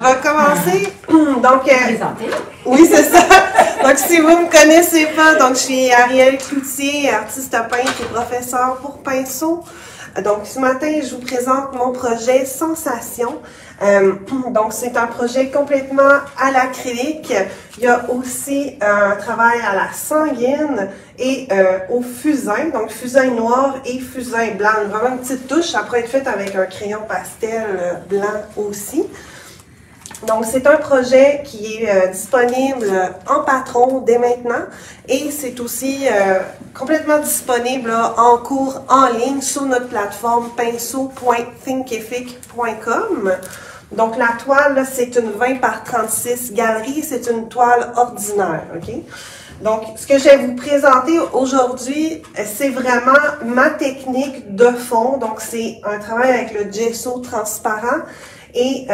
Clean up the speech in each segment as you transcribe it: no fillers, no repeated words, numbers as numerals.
On va commencer. Donc, oui, c'est ça. Donc, si vous ne me connaissez pas, donc je suis Arielle Cloutier, artiste peintre et professeur pour pinceau. Donc, ce matin, je vous présente mon projet Sensation. Donc, c'est un projet complètement à l'acrylique. Il y a aussi un travail à la sanguine et au fusain. Donc, fusain noir et fusain blanc. Vraiment une petite touche. Ça pourrait être fait avec un crayon pastel blanc aussi. Donc, c'est un projet qui est disponible en patron dès maintenant et c'est aussi complètement disponible en cours en ligne sur notre plateforme pinceau.thinkific.com. Donc, la toile, c'est une 20 par 36 galerie, c'est une toile ordinaire, OK? Donc, ce que je vais vous présenter aujourd'hui, c'est vraiment ma technique de fond. Donc, c'est un travail avec le gesso transparent et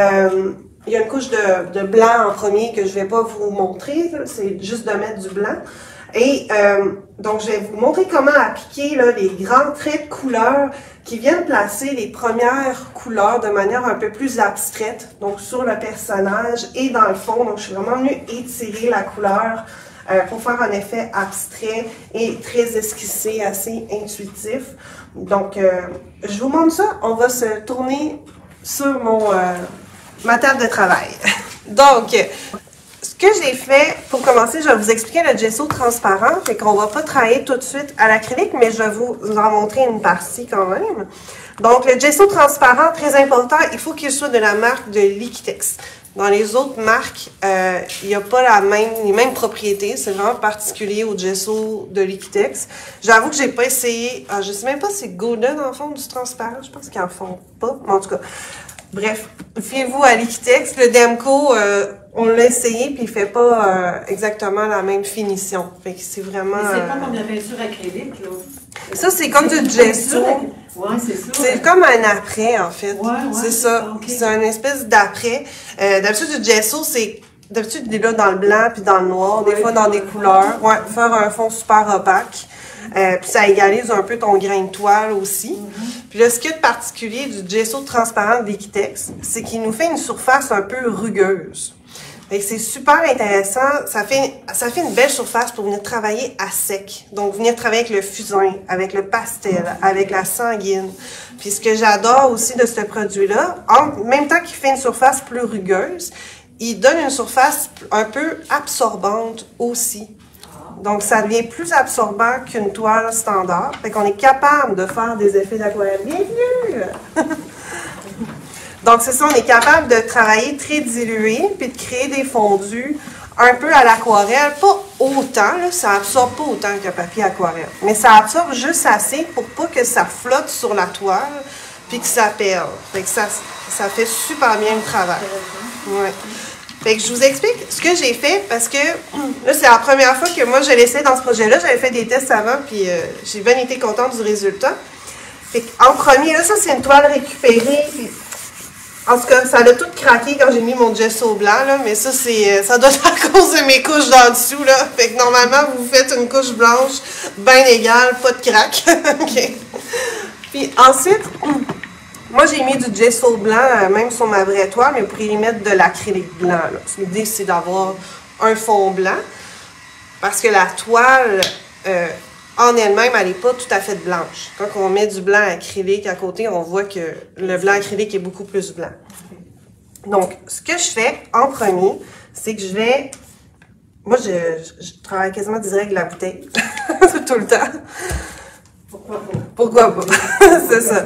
il y a une couche de blanc en premier que je ne vais pas vous montrer, c'est juste de mettre du blanc. Et donc, je vais vous montrer comment appliquer là, les grands traits de couleur qui viennent placer les premières couleurs de manière un peu plus abstraite, donc sur le personnage et dans le fond. Donc, je suis vraiment venue étirer la couleur pour faire un effet abstrait et très esquissé, assez intuitif. Donc, je vous montre ça. On va se tourner sur ma table de travail. Donc, ce que j'ai fait, pour commencer, je vais vous expliquer le gesso transparent. Fait qu'on va pas travailler tout de suite à l'acrylique, mais je vais vous en montrer une partie quand même. Donc, le gesso transparent, très important, il faut qu'il soit de la marque de Liquitex. Dans les autres marques, il n'y a pas les mêmes propriétés. C'est vraiment particulier au gesso de Liquitex. J'avoue que j'ai pas essayé. Je sais même pas si Golden en font du transparent. Je pense qu'ils en font pas. Mais en tout cas, bref, fiez-vous à Liquitex. Le Demco, on l'a essayé puis il fait pas exactement la même finition. Fait que c'est vraiment. Mais c'est pas comme la peinture acrylique, là. Ça, c'est comme du gesso. Ouais, c'est ça. C'est comme un après, en fait. Ouais, c'est ça. Okay. C'est une espèce d'après. D'habitude, du gesso, c'est. D'habitude, il est là dans le blanc puis dans le noir, des fois dans des couleurs. Ouais, faire un fond super opaque. Puis ça égalise un peu ton grain de toile aussi. Puis là, ce qu'il y a de particulier du gesso transparent de Liquitex, c'est qu'il nous fait une surface un peu rugueuse. C'est super intéressant. Ça fait une belle surface pour venir travailler à sec. Donc, venir travailler avec le fusain, avec le pastel, avec la sanguine. Puis ce que j'adore aussi de ce produit-là, en même temps qu'il fait une surface plus rugueuse, il donne une surface un peu absorbante aussi. Donc, ça devient plus absorbant qu'une toile standard. Fait qu'on est capable de faire des effets d'aquarelle. Bienvenue! Donc, c'est ça, on est capable de travailler très dilué, puis de créer des fondus un peu à l'aquarelle. Pas autant, là, ça absorbe pas autant que le papier aquarelle. Mais ça absorbe juste assez pour pas que ça flotte sur la toile, puis que ça perde. Fait que ça fait super bien le travail. Ouais. Fait que je vous explique ce que j'ai fait parce que là, c'est la première fois que moi, je l'essaie dans ce projet-là. J'avais fait des tests avant, puis j'ai bien été contente du résultat. Fait qu'en premier, là, ça, c'est une toile récupérée. Puis, en tout cas, ça a tout craqué quand j'ai mis mon gesso blanc, là, mais ça, ça doit être à cause de mes couches d'en dessous, là. Fait que normalement, vous faites une couche blanche bien égale, pas de craque. OK. Puis ensuite, moi, j'ai mis du gesso blanc, même sur ma vraie toile, mais vous pourriez y mettre de l'acrylique blanc, là. L'idée, c'est d'avoir un fond blanc, parce que la toile, en elle-même, elle n'est pas tout à fait blanche. Quand on met du blanc acrylique à côté, on voit que le blanc acrylique est beaucoup plus blanc. Donc, ce que je fais en premier, c'est que je vais... Moi, je travaille quasiment direct de la bouteille. Tout le temps. Pourquoi pas? C'est ça.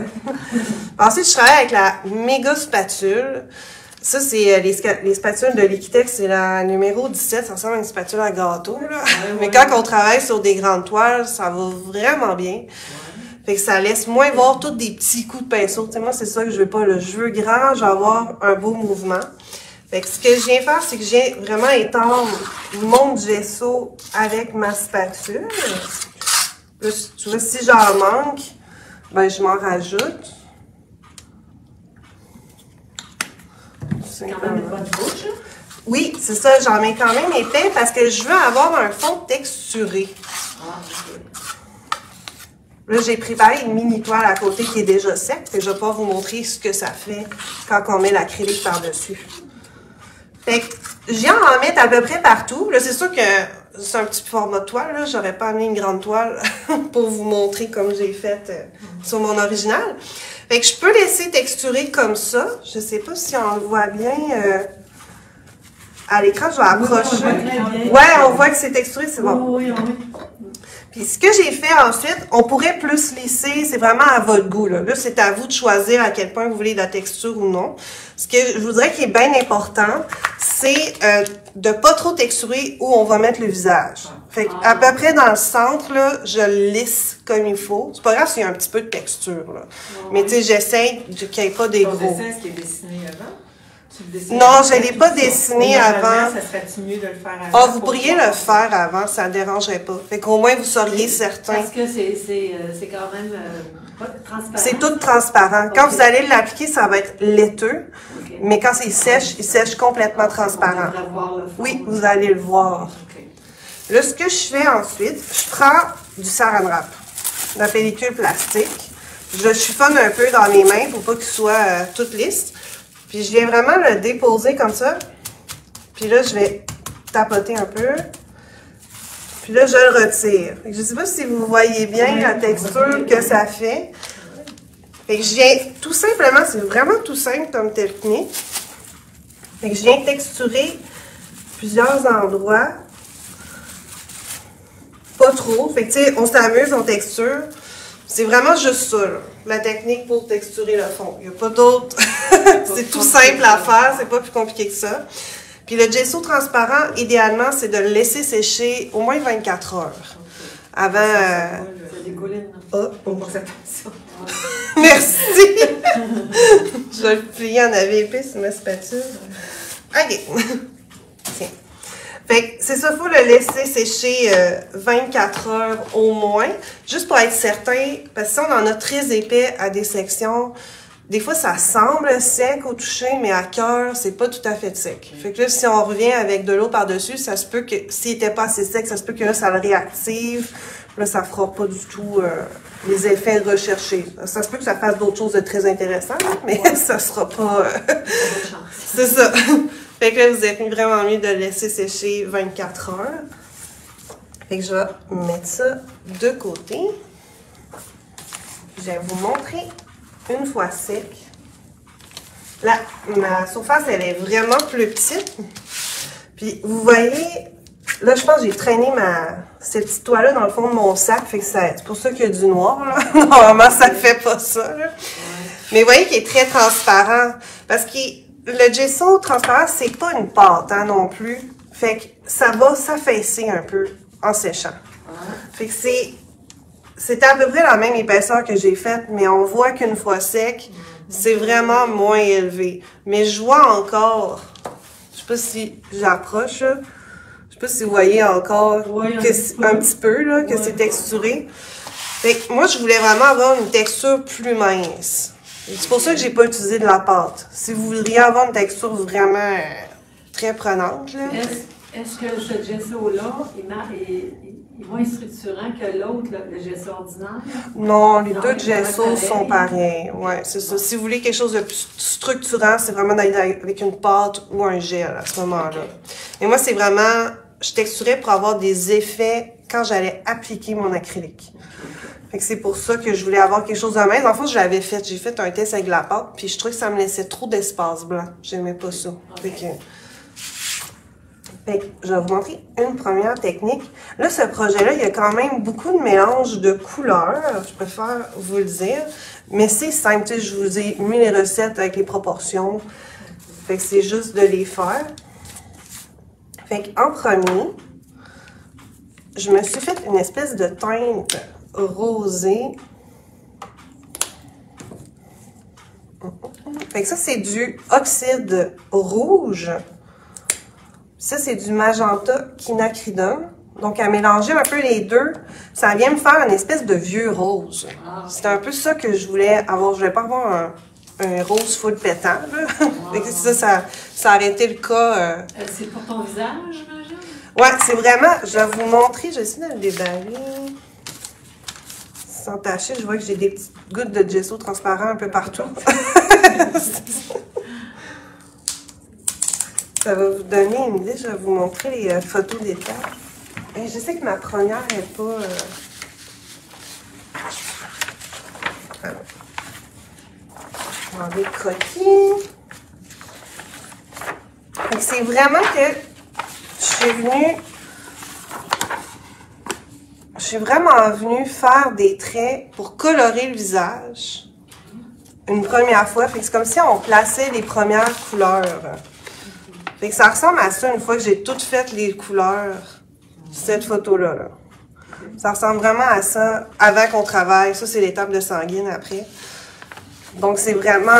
Ensuite, je travaille avec la méga spatule. Ça, c'est les spatules de Liquitex, c'est la numéro 17. Ça ressemble à une spatule à gâteau, là. Ouais. Mais quand on travaille sur des grandes toiles, ça va vraiment bien. Fait que ça laisse moins voir tous des petits coups de pinceau. Tu sais, moi, c'est ça que je veux pas, là. Je veux grand, je veux avoir un beau mouvement. Fait que ce que je viens faire, c'est que je viens vraiment étendre mon gesso avec ma spatule. Là, tu vois, si j'en manque, ben, je m'en rajoute. C'est quand même une bonne bouche. Oui, c'est ça, j'en mets quand même épais parce que je veux avoir un fond texturé. Là, j'ai préparé une mini toile à côté qui est déjà sec, et je vais pas vous montrer ce que ça fait quand on met l'acrylique par-dessus. Fait que je viens en mettre à peu près partout. Là, c'est sûr que c'est un petit format de toile, là. J'aurais pas amené une grande toile pour vous montrer comme j'ai fait sur mon original. Fait que je peux laisser texturer comme ça. Je sais pas si on le voit bien à l'écran. Je vais approcher. Ouais, on voit que c'est texturé, c'est bon. Oui. Puis ce que j'ai fait ensuite, on pourrait plus lisser, c'est vraiment à votre goût. Là, c'est à vous de choisir à quel point vous voulez de la texture ou non. Ce que je vous dirais qui est bien important, c'est de pas trop texturer où on va mettre le visage. Fait que, à peu près dans le centre, là, je le lisse comme il faut. C'est pas grave s'il y a un petit peu de texture. Là. Mais tu sais, j'essaie qu'il n'y ait pas des gros. Ton dessin, est-ce qu'il est dessiné avant? Non, je ne l'ai pas dessiné avant. Ça serait-tu mieux de le faire avant? Ah, vous pourriez le faire avant, ça ne dérangerait pas. Fait qu'au moins, vous seriez certain. Parce que c'est quand même pas transparent. C'est tout transparent. Quand vous allez l'appliquer, ça va être laiteux. Mais quand il sèche complètement transparent. Oui, vous allez le voir. Là, ce que je fais ensuite, je prends du saran wrap, la pellicule plastique. Je le chiffonne un peu dans mes mains pour pas qu'il soit toute lisse. Puis je viens vraiment le déposer comme ça. Puis là, je vais tapoter un peu. Puis là, je le retire. Je ne sais pas si vous voyez bien la texture que ça fait. Fait que je viens tout simplement, c'est vraiment tout simple comme technique. Fait que je viens texturer plusieurs endroits. Pas trop. Fait que tu sais, on s'amuse, on texture. C'est vraiment juste ça, là, la technique pour texturer le fond. Il n'y a pas d'autre. C'est tout simple à faire, c'est pas plus compliqué que ça. Puis le gesso transparent, idéalement, c'est de le laisser sécher au moins 24 heures. Avant... Ça dégouline. Merci! Je vais le plier en AVP sur ma spatule. OK. Tiens. Fait que c'est ça, il faut le laisser sécher 24 heures au moins, juste pour être certain, parce que si on en a très épais à des sections, des fois ça semble sec au toucher, mais à cœur, c'est pas tout à fait sec. Fait que là, si on revient avec de l'eau par-dessus, ça se peut que, s'il n'était pas assez sec, ça se peut que là, ça le réactive. Là, ça fera pas du tout les effets recherchés. Ça se peut que ça fasse d'autres choses de très intéressantes, mais ça sera pas... c'est ça. Fait que là, vous êtes vraiment mieux de le laisser sécher 24 heures. Fait que je vais mettre ça de côté. Je vais vous montrer une fois sec. Là, ma surface, elle est vraiment plus petite. Puis, vous voyez, là, je pense que j'ai traîné cette petite toile-là dans le fond de mon sac. Fait que c'est pour ça qu'il y a du noir, là. Normalement, ça ne fait pas ça, là. Mais vous voyez qu'il est très transparent. Parce que le gesso transparent, c'est pas une pâte, hein, non plus. Fait que ça va s'affaisser un peu en séchant. Fait que c'est à peu près la même épaisseur que j'ai faite, mais on voit qu'une fois sec, c'est vraiment moins élevé. Mais je vois encore, je sais pas si j'approche, là. Je sais pas si vous voyez encore que un petit peu, là, que c'est texturé. Fait que moi, je voulais vraiment avoir une texture plus mince. C'est pour ça que j'ai pas utilisé de la pâte. Si vous voudriez avoir une texture vraiment très prenante, là. Est-ce que ce gesso-là est moins structurant que l'autre, le gesso ordinaire? Non, les deux gessos sont pareils. Ouais, c'est ça. Si vous voulez quelque chose de plus structurant, c'est vraiment d'aller avec une pâte ou un gel à ce moment-là. Mais moi, c'est vraiment, je texturais pour avoir des effets quand j'allais appliquer mon acrylique. Fait que c'est pour ça que je voulais avoir quelque chose de mince. En fait, je l'avais fait. J'ai fait un test avec la pâte, puis je trouvais que ça me laissait trop d'espace blanc. J'aimais pas ça. Fait que je vais vous montrer une première technique. Là, ce projet-là, il y a quand même beaucoup de mélange de couleurs. Je préfère vous le dire. Mais c'est simple. Tu sais, je vous ai mis les recettes avec les proportions. Fait que c'est juste de les faire. Fait qu'en premier, je me suis fait une espèce de teinte rosée. Fait que ça, c'est du oxyde rouge. Ça, c'est du magenta quinacridum. Donc, à mélanger un peu les deux, ça vient me faire une espèce de vieux rose. C'est un peu ça que je voulais avoir. Je voulais pas avoir un rose full pétant, là. Fait que ça a arrêté le cas. C'est pour ton visage, j'imagine? Ouais, c'est vraiment... Je vais vous montrer. Je vais essayer de le déballer. Sans tacher, je vois que j'ai des petites gouttes de gesso transparent un peu partout. Ça va vous donner une idée. Je vais vous montrer les photos d'état. Et je sais que ma première n'est pas... Enlever le croquis. C'est vraiment que je suis vraiment venue faire des traits pour colorer le visage une première fois. Fait que c'est comme si on plaçait les premières couleurs. Fait que ça ressemble à ça une fois que j'ai toutes fait les couleurs de cette photo-là. Là. Ça ressemble vraiment à ça avant qu'on travaille. Ça, c'est l'étape de sanguine après. Donc, c'est vraiment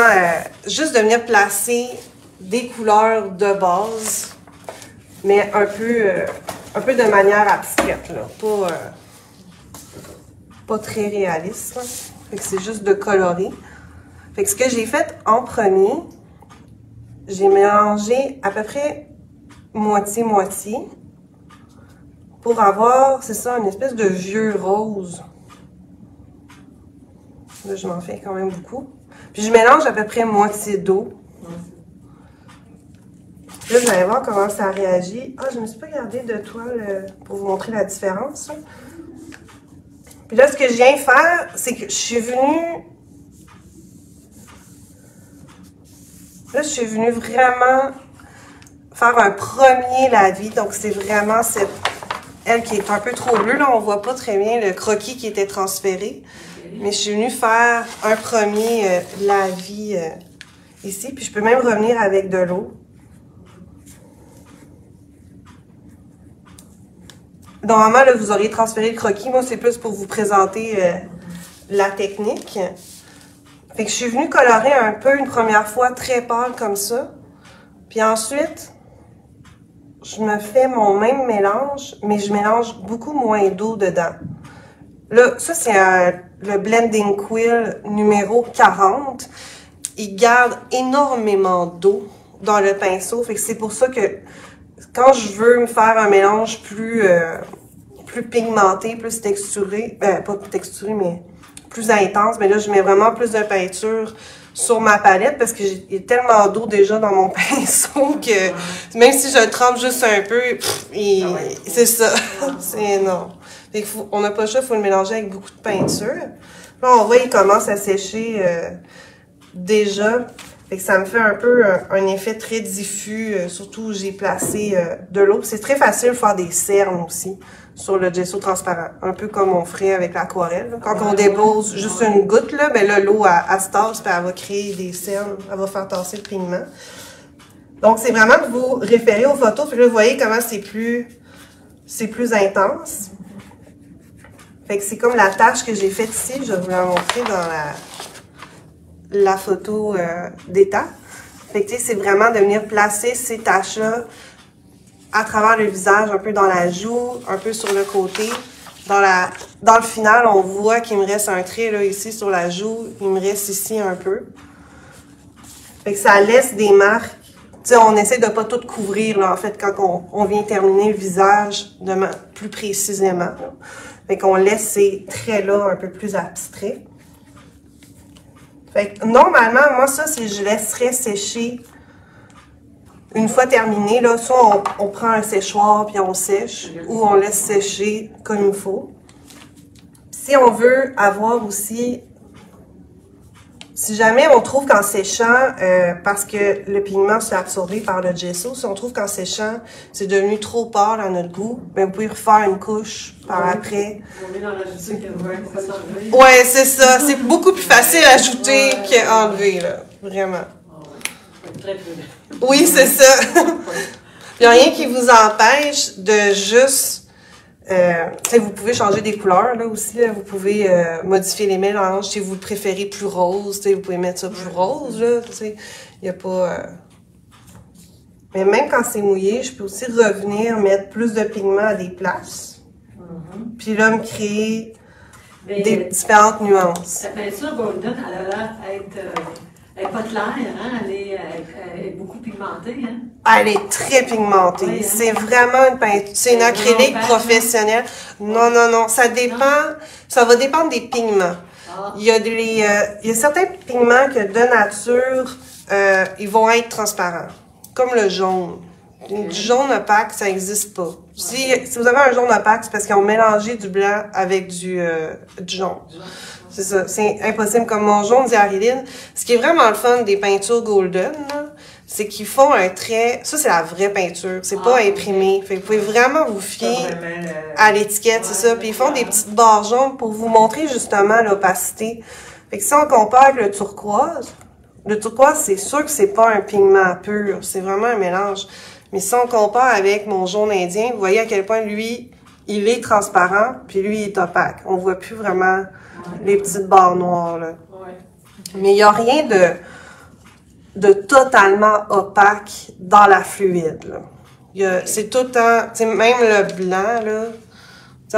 juste de venir placer des couleurs de base, mais un peu de manière abstraite, là. Pas très réaliste. Là. Fait que c'est juste de colorer. Fait que ce que j'ai fait en premier, j'ai mélangé à peu près moitié-moitié pour avoir, c'est ça, une espèce de vieux rose. Là, je m'en fais quand même beaucoup. Puis je mélange à peu près moitié d'eau. Là, vous allez voir comment ça réagit. Ah, je ne me suis pas gardé de toile pour vous montrer la différence. Là. Puis là, ce que je viens faire, c'est que je suis venue... Là, je suis venue vraiment faire un premier lavis. Donc, c'est vraiment elle qui est un peu trop bleue. Là, on ne voit pas très bien le croquis qui était transféré. Mais je suis venue faire un premier lavis ici. Puis je peux même revenir avec de l'eau. Normalement, là, vous auriez transféré le croquis. Moi, c'est plus pour vous présenter la technique. Fait que je suis venue colorer un peu une première fois très pâle comme ça. Puis ensuite, je me fais mon même mélange, mais je mélange beaucoup moins d'eau dedans. Là, ça, c'est le Blending Quill numéro 40. Il garde énormément d'eau dans le pinceau. Fait que c'est pour ça que quand je veux me faire un mélange plus pigmenté, plus texturé, pas texturé, mais plus intense, mais là, je mets vraiment plus de peinture sur ma palette parce qu'il y a tellement d'eau déjà dans mon pinceau que même si je le trempe juste un peu, c'est ça. C'est non. Fait on n'a pas le choix, il faut le mélanger avec beaucoup de peinture. Là, on voit, il commence à sécher déjà. Fait que ça me fait un peu un effet très diffus, surtout où j'ai placé de l'eau. C'est très facile de faire des cernes aussi sur le gesso transparent. Un peu comme on ferait avec l'aquarelle. Quand on dépose juste une goutte, là, ben là, l'eau, elle se tasse, puis elle va créer des cernes. Elle va faire tasser le pigment. Donc, c'est vraiment de vous référer aux photos. Puis là, vous voyez comment c'est plus intense. Fait que c'est comme la tâche que j'ai faite ici. Je vais vous la montrer dans la photo d'état. Fait que c'est vraiment de venir placer ces taches-là à travers le visage, un peu dans la joue, un peu sur le côté. Dans le final, on voit qu'il me reste un trait là ici sur la joue. Il me reste ici un peu. Fait que ça laisse des marques. Tu sais, on essaie de pas tout couvrir là, en fait, quand on vient terminer le visage plus précisément. Là. Fait qu'on laisse ces traits-là un peu plus abstraits. Fait que normalement, moi, ça, je laisserais sécher une fois terminé. Là, soit on prend un séchoir puis on sèche, ou on laisse sécher comme il faut. Si on veut avoir aussi, si jamais on trouve qu'en séchant, parce que le pigment s'est absorbé par le gesso, si on trouve qu'en séchant, c'est devenu trop pâle à notre goût, ben vous pouvez refaire une couche par après. Ouais, c'est ça. C'est beaucoup plus facile à ajouter qu'enlever, là. Vraiment. Oui, c'est ça. Il n'y a rien qui vous empêche de juste... vous pouvez changer des couleurs là aussi. Là. Vous pouvez modifier les mélanges. Si vous le préférez plus rose, vous pouvez mettre ça plus rose. Il n'y a pas... Mais même quand c'est mouillé, je peux aussi revenir mettre plus de pigment à des places. Puis là, me créer des différentes nuances. La peinture Golden, elle a l'air elle n'est pas claire, hein? Elle est beaucoup pigmentée. Hein? Elle est très pigmentée. Oui, hein? C'est vraiment une peinture. C'est une acrylique professionnelle. Non. Ça dépend. Ça va dépendre des pigments. Ah. Il y a certains pigments que de nature, ils vont être transparents. Comme le jaune. Du jaune opaque, ça n'existe pas. Si vous avez un jaune opaque, c'est parce qu'ils ont mélangé du blanc avec du jaune. C'est ça. C'est impossible. Comme mon jaune diaryline, ce qui est vraiment le fun des peintures golden, c'est qu'ils font un trait. Ça, c'est la vraie peinture. C'est pas imprimé. Fait que vous pouvez vraiment vous fier à l'étiquette, c'est ça. Puis ils font des petites barres jaunes pour vous montrer justement l'opacité. Fait que si on compare avec le turquoise, c'est sûr que c'est pas un pigment pur. C'est vraiment un mélange. Mais si on compare avec mon jaune indien, vous voyez à quel point lui, il est transparent, puis lui, il est opaque. On voit plus vraiment les petites barres noires, là. Mais il n'y a rien de totalement opaque dans la fluide, là. C'est tout le temps, tu sais, même le blanc, là,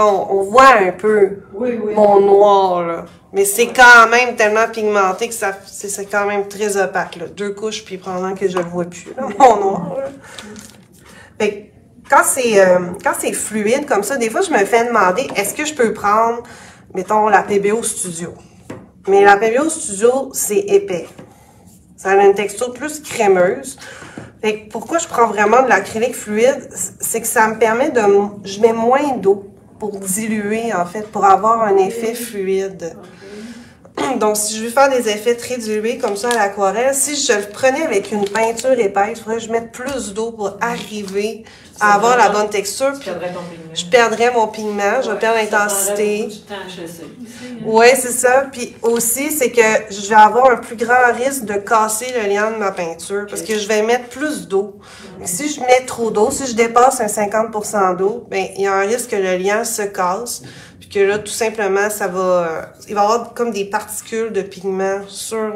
on voit un peu mon noir, là. Mais c'est quand même tellement pigmenté que c'est quand même très opaque, là. 2 couches, puis pendant que je le vois plus, là, mon noir, là. Fait que quand c'est fluide comme ça, des fois, je me fais demander, est-ce que je peux prendre, mettons, la PBO Studio? Mais la PBO Studio, c'est épais. Ça a une texture plus crémeuse. Fait que pourquoi je prends vraiment de l'acrylique fluide? C'est que ça me permet je mets moins d'eau pour diluer, en fait, pour avoir un effet fluide. Donc, si je veux faire des effets très dilués comme ça à l'aquarelle, si je le prenais avec une peinture épaisse, il faudrait que je mette plus d'eau pour arriver à avoir la bonne texture. Je perdrais mon pigment, je vais perdre l'intensité. Oui, c'est ça. Puis aussi, c'est que je vais avoir un plus grand risque de casser le liant de ma peinture parce que je vais mettre plus d'eau. Si je mets trop d'eau, si je dépasse un 50% d'eau, ben il y a un risque que le liant se casse. Puis que là, tout simplement, il va y avoir comme des particules de pigment sur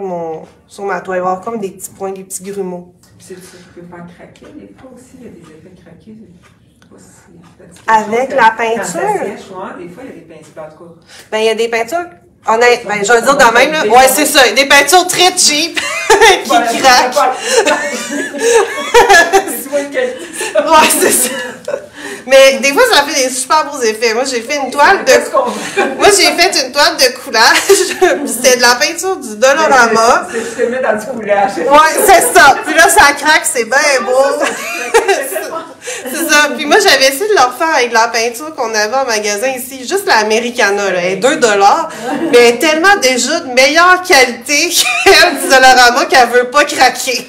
ma toile. Il va y avoir comme des petits points, des petits grumeaux. Tu peux faire craquer, des fois aussi, il y a des effets craqués. Avec la peinture? Des fois, il y a des peintures, en tout cas. Ben, il y a des peintures, ben, je vais dire de même, là. Ouais, c'est ça. Des peintures très cheap, qui craquent. Ouais, c'est ça. Mais des fois, ça fait des super beaux effets. Moi, j'ai fait une toile de coulage. C'était de la peinture du Dollarama. Tu te mets dans du coulage. Ouais, c'est ça. Puis là, ça craque, c'est bien beau. C'est ça. Puis moi, j'avais essayé de le refaire avec de la peinture qu'on avait en magasin ici. Juste la Americana, là. Elle est 2$. Mais elle est tellement déjà de meilleure qualité qu'elle du Dollarama qu'elle veut pas craquer.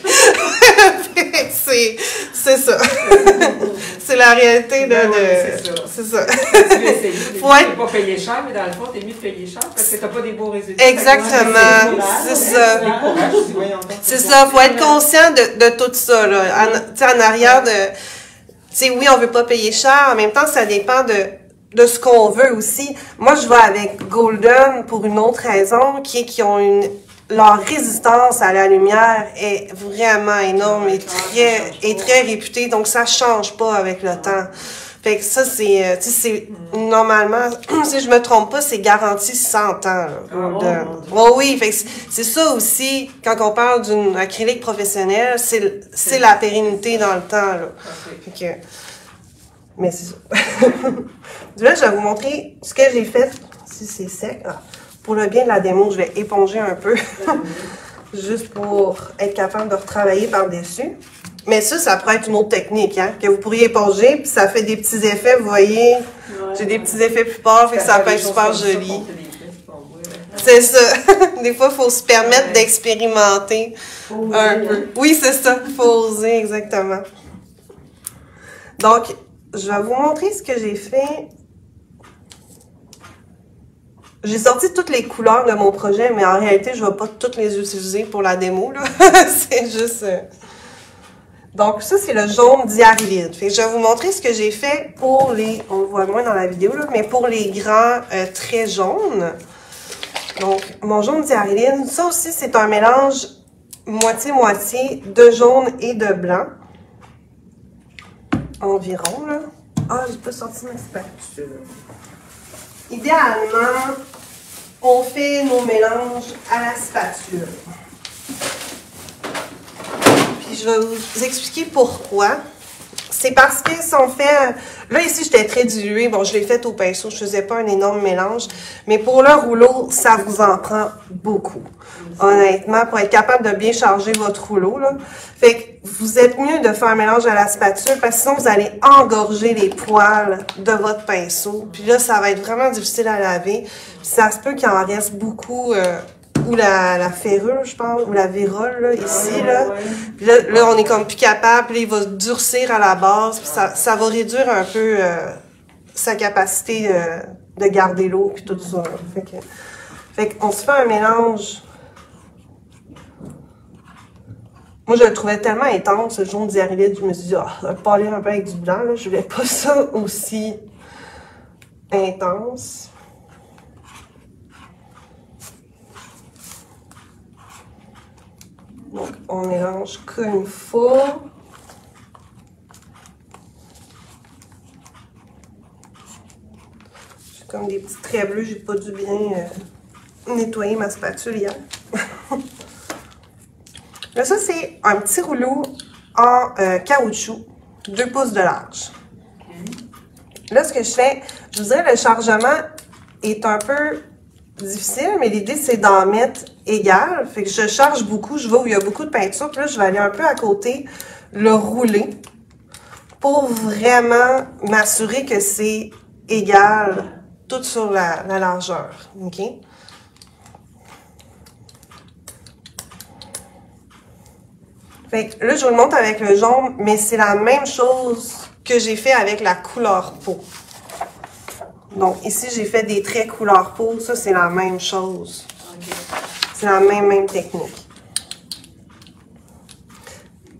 C'est ça. C'est la réalité de... C'est ça. Tu veux essayer. Faut pas payer cher, mais dans le fond, t'es mieux de payer cher parce que t'as pas des beaux résultats. Exactement. C'est ça. C'est ça. Faut être conscient de tout ça, là. En arrière de... Tu sais, oui, on veut pas payer cher. En même temps, ça dépend de ce qu'on veut aussi. Moi, je vais avec Golden pour une autre raison, qui est qu'ils ont leur résistance à la lumière est vraiment énorme et très réputée. Donc, ça change pas avec le temps. Fait que ça, c'est normalement, si je me trompe pas, c'est garanti 100 ans. Là, oui, fait que c'est ça aussi, quand on parle d'une acrylique professionnelle, c'est la pérennité dans le temps. Là. Fait que, mais c'est ça. Là, je vais vous montrer ce que j'ai fait, si c'est sec. Pour le bien de la démo, je vais éponger un peu, juste pour être capable de retravailler par-dessus. Mais ça pourrait être une autre technique, hein, que vous pourriez éponger, puis ça fait des petits effets, vous voyez. J'ai des petits effets plus forts, fait que ça peut être super joli. C'est ça. Des fois, il faut se permettre d'expérimenter un peu. Oui, c'est ça. Il faut oser, exactement. Donc, je vais vous montrer ce que j'ai fait. J'ai sorti toutes les couleurs de mon projet, mais en réalité, je ne vais pas toutes les utiliser pour la démo, là. C'est juste... Donc, ça, c'est le jaune diarylide. Fait que je vais vous montrer ce que j'ai fait pour les... On le voit moins dans la vidéo, là, mais pour les grands traits jaunes. Donc, mon jaune diarylide, ça aussi, c'est un mélange moitié-moitié de jaune et de blanc. Environ, là. Ah, j'ai pas sorti ma spatule. Idéalement, on fait nos mélanges à la spatule. Puis je vais vous expliquer pourquoi. c'est parce que si on fait... Là, ici, j'étais très diluée. Bon, je l'ai fait au pinceau. Je faisais pas un énorme mélange. Mais pour le rouleau, ça vous en prend beaucoup. Honnêtement, pour être capable de bien charger votre rouleau, là. Fait que vous êtes mieux de faire un mélange à la spatule parce que sinon, vous allez engorger les poils de votre pinceau. Puis là, ça va être vraiment difficile à laver. Puis ça se peut qu'il en reste beaucoup... ou la ferrure, je pense, ou la vérole, là, ici, là. Puis là, on est comme plus capable, puis là, il va durcir à la base, puis ça va réduire un peu sa capacité de garder l'eau, puis tout ça. Fait qu'on se fait un mélange. Moi, je le trouvais tellement intense, ce jaune d'hyaluronique, je me suis dit, je vais pas aller un peu avec du blanc, là, je voulais pas ça aussi intense. Donc, on mélange comme il faut. J'ai comme des petits traits bleus, j'ai pas dû bien nettoyer ma spatule hier. Là, ça, c'est un petit rouleau en caoutchouc, 2 pouces de large. Là, ce que je fais, je vous dirais, le chargement est un peu difficile, mais l'idée, c'est d'en mettre égal. Fait que je charge beaucoup, je vais où il y a beaucoup de peinture, puis là, je vais aller un peu à côté, le rouler, pour vraiment m'assurer que c'est égal, tout sur la largeur, OK? Fait que là, je vous le montre avec le jaune, mais c'est la même chose que j'ai fait avec la couleur peau. Donc, ici, j'ai fait des traits couleur peau. Ça, c'est la même chose. Okay. C'est la même technique.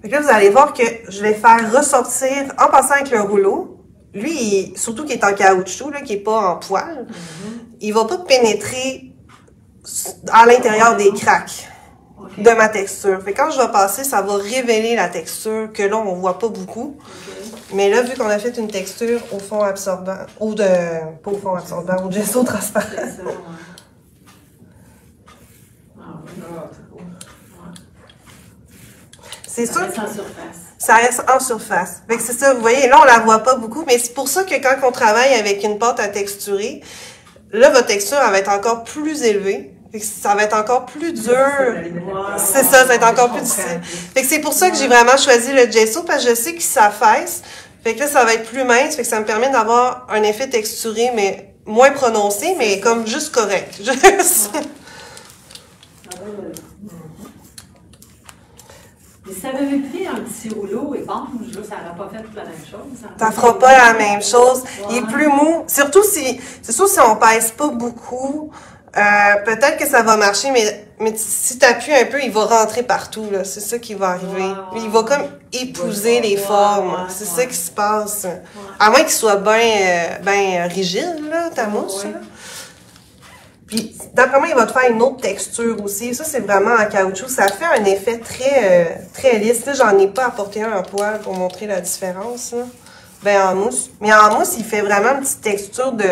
Fait que là, vous allez voir que je vais faire ressortir, en passant avec le rouleau, lui, surtout qu'il est en caoutchouc, là, qui n'est pas en poil, il ne va pas pénétrer à l'intérieur des craques de ma texture. Fait que quand je vais passer, ça va révéler la texture que là, on ne voit pas beaucoup. Mais là, vu qu'on a fait une texture au fond absorbant, pas au fond absorbant, au gesso transparent. C'est sûr. Ça reste en surface. Ça reste en surface. Fait que c'est ça, vous voyez, là, on la voit pas beaucoup, mais c'est pour ça que quand on travaille avec une pâte à texturer, là, votre texture, elle va être encore plus élevée. Fait que ça va être encore plus dur. C'est ça, ça va être encore plus difficile. Fait que c'est pour ça que j'ai vraiment choisi le gesso, parce que je sais qu'il s'affaisse. Fait que là, ça va être plus mince. Fait que ça me permet d'avoir un effet texturé, mais moins prononcé, mais comme juste correct. Mais si ça avait pris un petit rouleau éponge, là, ça n'aurait pas fait la même chose. Ça fera pas la même chose. Il est plus mou. Surtout si, c'est sûr, si on pèse pas beaucoup, peut-être que ça va marcher, mais si tu appuies un peu, il va rentrer partout, là. C'est ça qui va arriver. Il va comme épouser les formes. C'est ça qui se passe. À moins qu'il soit bien rigide, là, ta mousse, là. Puis, d'après moi, il va te faire une autre texture aussi. Ça, c'est vraiment en caoutchouc. Ça fait un effet très lisse. Là, j'en ai pas apporté un en poil pour montrer la différence, là. Ben, en mousse. Mais en mousse, il fait vraiment une petite texture de...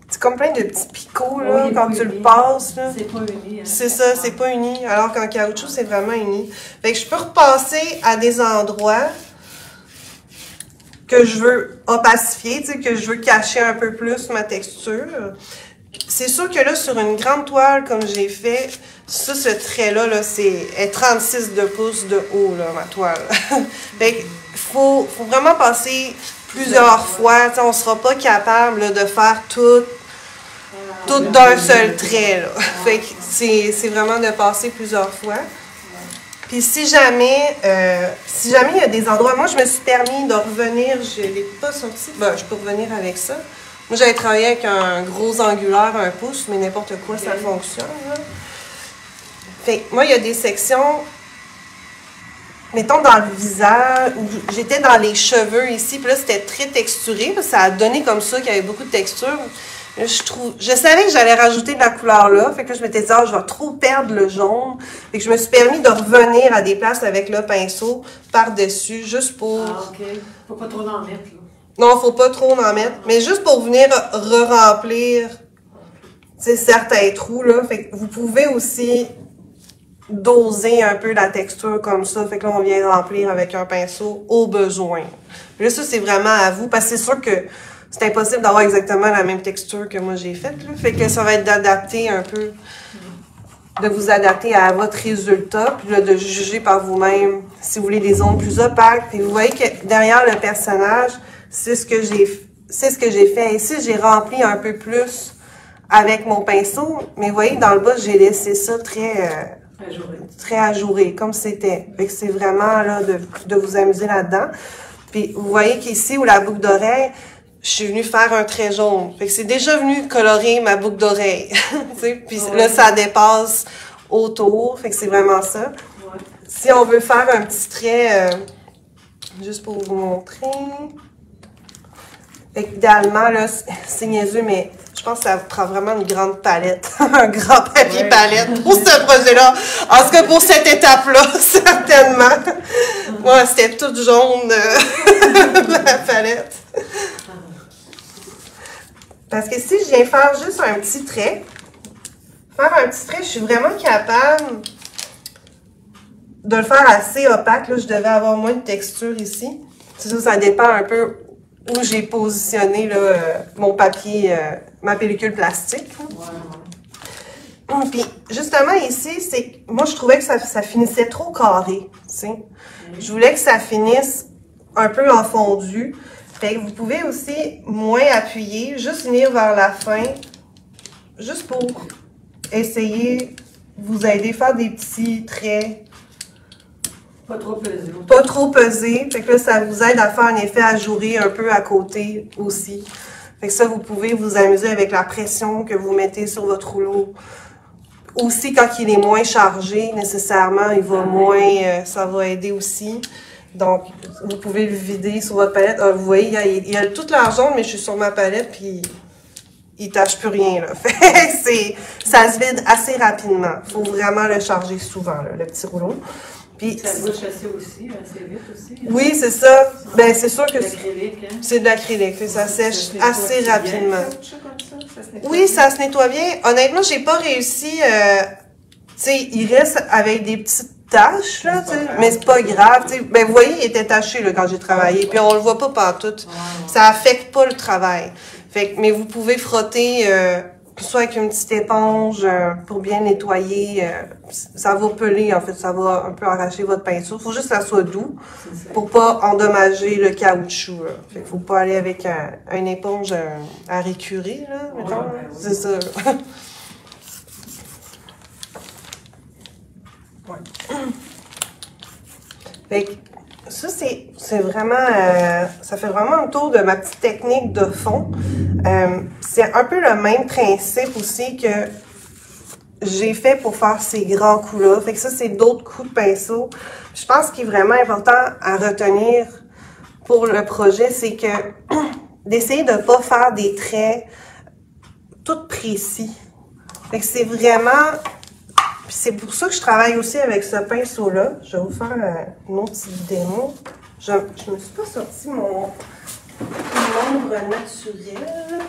C'est comme plein de petits picots, là, quand tu le passes, là. C'est pas uni, hein? C'est ça, c'est pas uni. Alors qu'en caoutchouc, c'est vraiment uni. Fait que je peux repasser à des endroits que je veux opacifier, tu sais, que je veux cacher un peu plus ma texture. C'est sûr que là, sur une grande toile, comme j'ai fait, ça, ce trait-là, là, est 36 de pouces de haut, là, ma toile. Fait que faut vraiment passer plusieurs fois. T'sais, on sera pas capable, là, de faire tout d'un seul trait, là. Fait que c'est vraiment de passer plusieurs fois. Puis si jamais il y a des endroits... Moi, je me suis permis de revenir, je l'ai pas sorti. Ben, je peux revenir avec ça. Moi, j'avais travaillé avec un gros angulaire, 1 pouce, mais n'importe quoi, ça fonctionne, là. Fait que moi, il y a des sections, mettons dans le visage, où j'étais dans les cheveux ici, puis là, c'était très texturé, là, ça a donné comme ça qu'il y avait beaucoup de texture. Là, je savais que j'allais rajouter de la couleur là, fait que là, je m'étais dit, je vais trop perdre le jaune. Fait que je me suis permis de revenir à des places avec le pinceau par-dessus, juste pour... Ah, OK. Faut pas trop en mettre, là. Non, faut pas trop en mettre, mais juste pour venir re-remplir certains trous, là. Fait que vous pouvez aussi doser un peu la texture comme ça. Fait que là, on vient remplir avec un pinceau au besoin. Là, ça, c'est vraiment à vous, parce que c'est sûr que c'est impossible d'avoir exactement la même texture que moi j'ai faite. Là. Fait que ça va être d'adapter un peu, de vous adapter à votre résultat, puis là, de juger par vous-même si vous voulez des zones plus opaques. Puis vous voyez que derrière le personnage, c'est ce que j'ai fait. Ici, j'ai rempli un peu plus avec mon pinceau, mais vous voyez, dans le bas, j'ai laissé ça très ajouré, comme c'était. Fait que c'est vraiment là de vous amuser là-dedans. Puis vous voyez qu'ici, où la boucle d'oreille, je suis venue faire un trait jaune. Fait que c'est déjà venu colorer ma boucle d'oreille. Puis là, ça dépasse autour. Fait que c'est vraiment ça. Ouais. Si on veut faire un petit trait, juste pour vous montrer. Fait qu'idéalement, là, c'est niaiseux, mais je pense que ça prend vraiment une grande palette. Un grand papier palette pour ce projet-là. En tout cas, pour cette étape-là, certainement. Moi, c'était toute jaune, la palette. Parce que si je viens faire juste un petit trait, je suis vraiment capable de le faire assez opaque. Là, je devais avoir moins de texture ici. Ça dépend un peu où j'ai positionné là, mon papier, ma pellicule plastique. Puis, justement, ici, c'est moi, je trouvais que ça finissait trop carré. Je voulais que ça finisse un peu en fondu. Fait que vous pouvez aussi moins appuyer, juste venir vers la fin, juste pour essayer vous aider à faire des petits traits. Pas trop pesé. Pas trop pesé. Fait que là, ça vous aide à faire un effet ajouré un peu à côté aussi. Fait que ça, vous pouvez vous amuser avec la pression que vous mettez sur votre rouleau. Aussi, quand il est moins chargé, nécessairement, il va moins, ça va aider aussi. Donc, vous pouvez le vider sur votre palette. Ah, vous voyez, il y a toute l'argent, mais je suis sur ma palette, puis il ne tâche plus rien. Là. Ça se vide assez rapidement. Il faut vraiment le charger souvent, là, le petit rouleau. Puis, ça bouche assez vite aussi. Hein? Oui, c'est ça. Ben, c'est sûr que c'est de l'acrylique. Ça sèche assez rapidement. Bien, oui, ça se nettoie bien. Honnêtement, j'ai pas réussi. Tu sais, il reste avec des petites taches, là, mais c'est pas grave. Ben, vous voyez, il était taché là, quand j'ai travaillé. Puis on le voit pas partout. Ça affecte pas le travail. Fait que, mais vous pouvez frotter soit avec une petite éponge pour bien nettoyer. Ça va peler, en fait. Ça va un peu arracher votre pinceau. Faut juste que ça soit doux pour pas endommager le caoutchouc. Là. Fait qu'il faut pas aller avec une éponge à récurer, là, mettons. C'est ça. Ouais. Fait que ça, c'est vraiment, ça fait vraiment un tour de ma petite technique de fond. C'est un peu le même principe aussi que j'ai fait pour faire ces grands coups-là. Fait que ça, c'est d'autres coups de pinceau. Je pense qu'il est vraiment important à retenir pour le projet, c'est que d'essayer de ne pas faire des traits tout précis. Fait que c'est vraiment... c'est pour ça que je travaille aussi avec ce pinceau-là. Je vais vous faire une autre petite démo. Je me suis pas sorti mon ombre naturelle.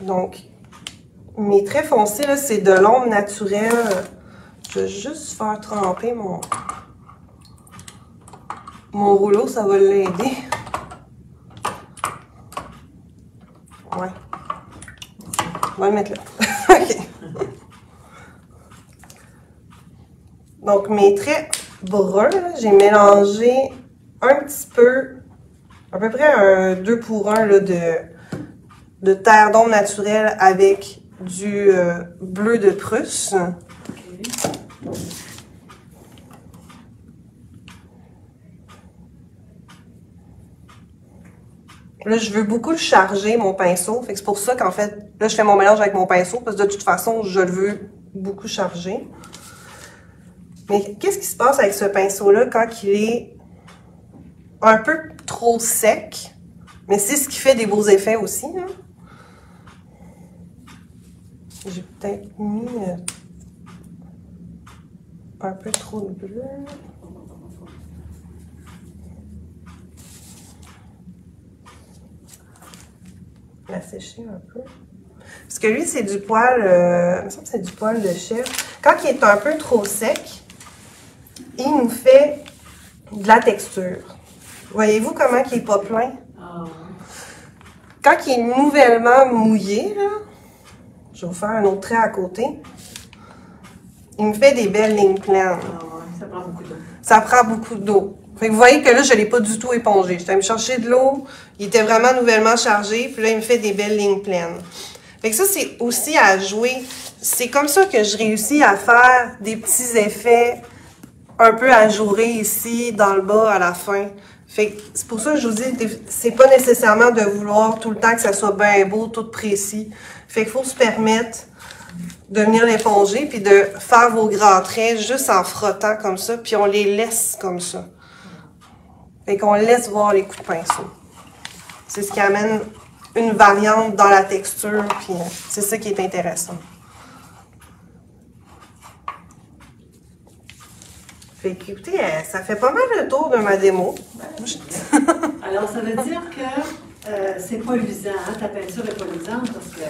Donc, mes traits foncés, là, c'est de l'ombre naturelle. Je vais juste faire tremper mon rouleau, ça va l'aider. Ouais. On va le mettre là. OK. Donc, mes traits bruns, j'ai mélangé un petit peu, à peu près un 2 pour 1 là, de terre d'ombre naturelle avec du bleu de Prusse. Okay. Là, je veux beaucoup le charger, mon pinceau. Fait que c'est pour ça qu'en fait, là, je fais mon mélange avec mon pinceau, parce que de toute façon, je le veux beaucoup charger. Mais qu'est-ce qui se passe avec ce pinceau-là quand il est un peu trop sec? Mais c'est ce qui fait des beaux effets aussi, hein? J'ai peut-être mis un peu trop de bleu. La sécher un peu. Parce que lui, c'est du poil, il me semble que c'est du poil de chèvre. Quand il est un peu trop sec, il nous fait de la texture. Voyez-vous comment il n'est pas plein? Quand il est nouvellement mouillé, là, je vais vous faire un autre trait à côté, il me fait des belles lignes pleines. Ça prend beaucoup d'eau. Ça prend beaucoup d'eau. Fait que vous voyez que là, je ne l'ai pas du tout épongé. J'étais allée me chercher de l'eau, il était vraiment nouvellement chargé, puis là, il me fait des belles lignes pleines. Fait que ça, c'est aussi à jouer. C'est comme ça que je réussis à faire des petits effets un peu ajourés ici, dans le bas, à la fin. Fait que c'est pour ça que je vous dis, c'est pas nécessairement de vouloir tout le temps que ça soit bien beau, tout précis. Fait qu'il faut se permettre de venir l'éponger, puis de faire vos grands traits juste en frottant comme ça, puis on les laisse comme ça. Fait qu'on laisse voir les coups de pinceau. C'est ce qui amène une variante dans la texture, puis c'est ça qui est intéressant. Fait que, écoutez, ça fait pas mal le tour de ma démo. Alors, ça veut dire que c'est pas luisant, hein? Ta peinture n'est pas luisante parce que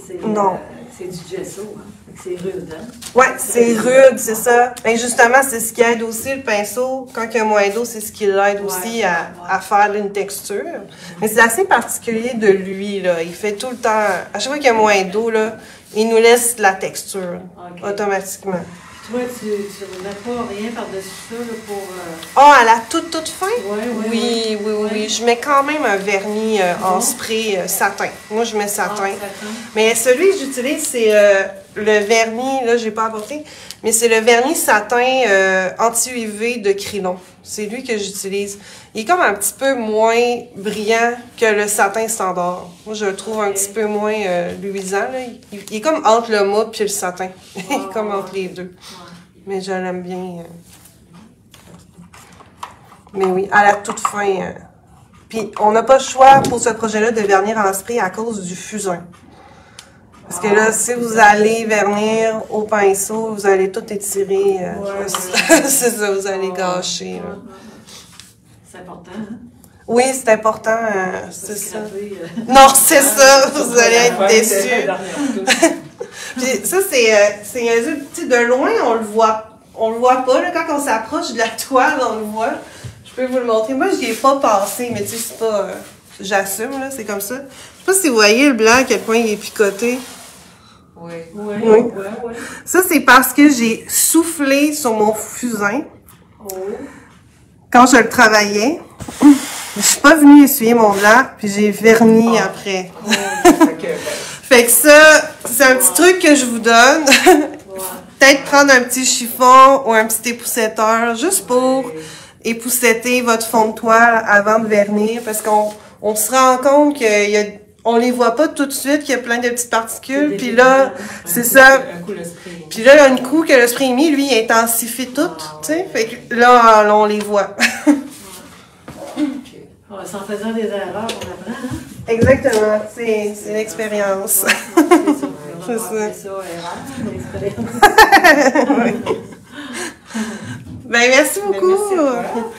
c'est du gesso, hein? C'est rude, hein? Oui, c'est rude, c'est ça. Mais justement, c'est ce qui aide aussi le pinceau. Quand il y a moins d'eau, c'est ce qui l'aide aussi à faire une texture. Mais c'est assez particulier de lui, là. Il fait tout le temps... À chaque fois qu'il y a moins d'eau, là, il nous laisse de la texture, automatiquement. Toi, tu ne mets pas rien par-dessus ça là, pour... Ah, à la toute fin? Oui. Oui. Je mets quand même un vernis en spray satin. Moi, je mets satin. Mais celui que j'utilise, c'est le vernis, là, j'ai pas apporté, mais c'est le vernis satin anti-UV de Krylon. C'est lui que j'utilise. Il est comme un petit peu moins brillant que le satin standard. Moi, je le trouve un petit peu moins luisant. Là. Il est comme entre le mauve et le satin. Il est comme entre les deux. Mais je l'aime bien. Mais oui, à la toute fin. Puis, on n'a pas le choix pour ce projet-là de vernir en spray à cause du fusain. Parce que là, si vous allez vernir au pinceau, vous allez tout étirer. C'est ça, vous allez gâcher. Là. C'est important, hein? Oui, c'est important, c'est ça. Non, c'est ça, vous allez être déçus. Puis ça, c'est niaiseux. De loin, on le voit pas. Là, quand on s'approche de la toile, on le voit. Je peux vous le montrer. Moi, je n'y ai pas passé, mais tu sais, c'est pas... j'assume, là, c'est comme ça. Je sais pas si vous voyez le blanc, à quel point il est picoté. Oui. Ça, c'est parce que j'ai soufflé sur mon fusain. Quand je le travaillais. Je suis pas venue essuyer mon blanc, puis j'ai verni après. Fait que ça, c'est un petit truc que je vous donne. Peut-être prendre un petit chiffon ou un petit époussetteur, juste pour époussetter votre fond de toile avant de vernir, parce qu'on se rend compte qu'on les voit pas tout de suite, qu'il y a plein de petites particules, puis là, c'est ça. Puis là, un coup que le spray est mis, lui, il intensifie tout, tu sais, fait que là, on les voit. En faisant des erreurs, on apprend, hein? Exactement, c'est l'expérience. C'est ça, l'expérience. Ben, merci beaucoup. Merci à toi.